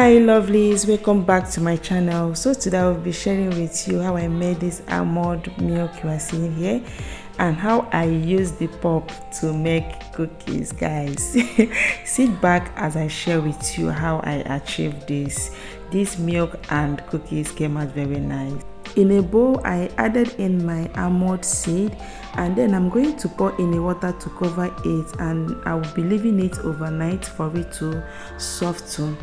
Hi lovelies, welcome back to my channel. So today I will be sharing with you how I made this almond milk you are seeing here and how I use the pulp to make cookies, guys. Sit back as I share with you how I achieved this. This milk and cookies came out very nice. In a bowl, I added in my almond seed and then I'm going to pour in the water to cover it, and I will be leaving it overnight for it to soften.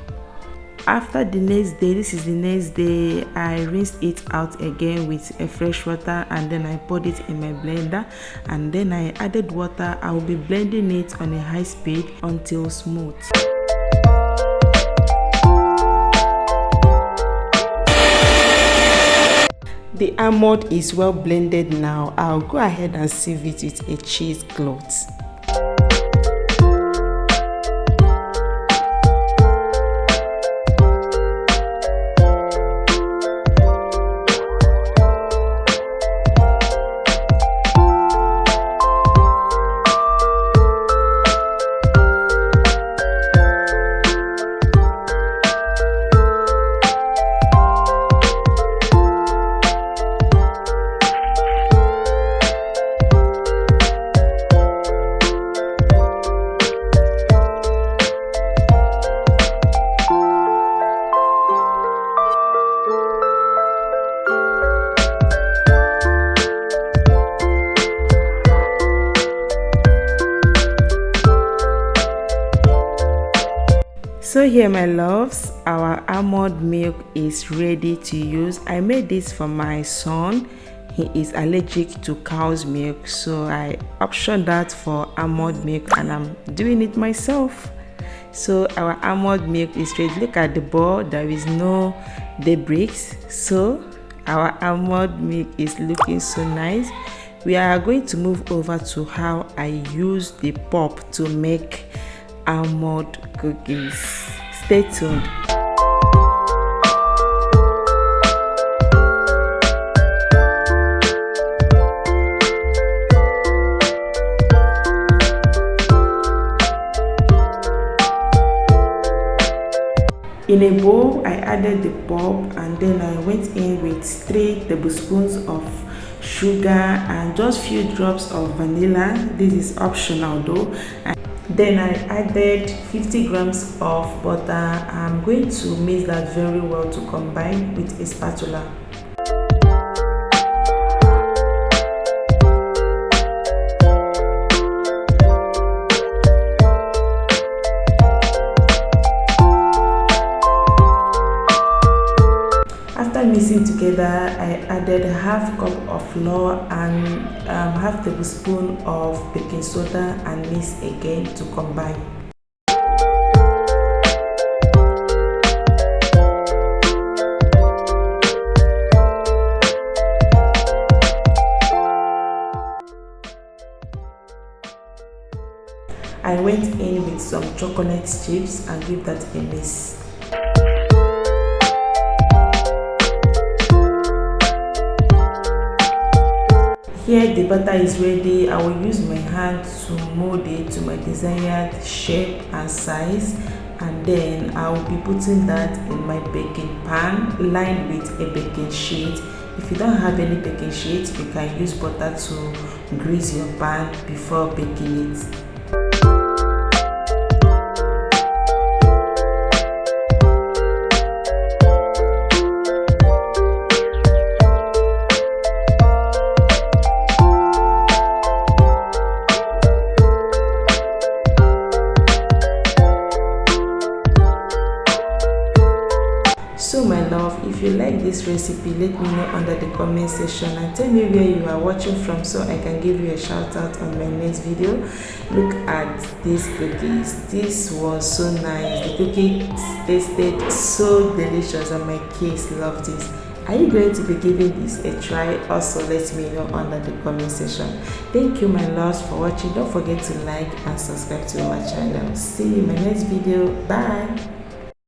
After the next day, this is the next day, I rinsed it out again with a fresh water and then I poured it in my blender and then I added water. I will be blending it on a high speed until smooth. The almond is well blended now. I'll go ahead and sieve it with a cheesecloth. So here my loves, our almond milk is ready to use. I made this for my son. He is allergic to cow's milk, so I optioned that for almond milk and I'm doing it myself. So our almond milk is ready. Look at the bowl, there is no debris. So our almond milk is looking so nice. We are going to move over to how I use the pulp to make almond cookies. Stay tuned. In a bowl, I added the pulp and then I went in with 3 tablespoons of sugar and just few drops of vanilla. This is optional though. Then I added 50 grams of butter. I'm going to mix that very well to combine with a spatula. After mixing together, I added half cup of flour and half tablespoon of baking soda and mix again to combine. I went in with some chocolate chips and give that a mix. Here the butter is ready. I will use my hand to mold it to my desired shape and size, and then I will be putting that in my baking pan lined with a baking sheet. If you don't have any baking sheet, you can use butter to grease your pan before baking it. So my love, if you like this recipe, let me know under the comment section and tell me where you are watching from so I can give you a shout out on my next video. Look at these cookies. This was so nice. The cookies tasted so delicious and my kids loved this. Are you going to be giving this a try? Also let me know under the comment section. Thank you my loves for watching. Don't forget to like and subscribe to our channel. See you in my next video. Bye.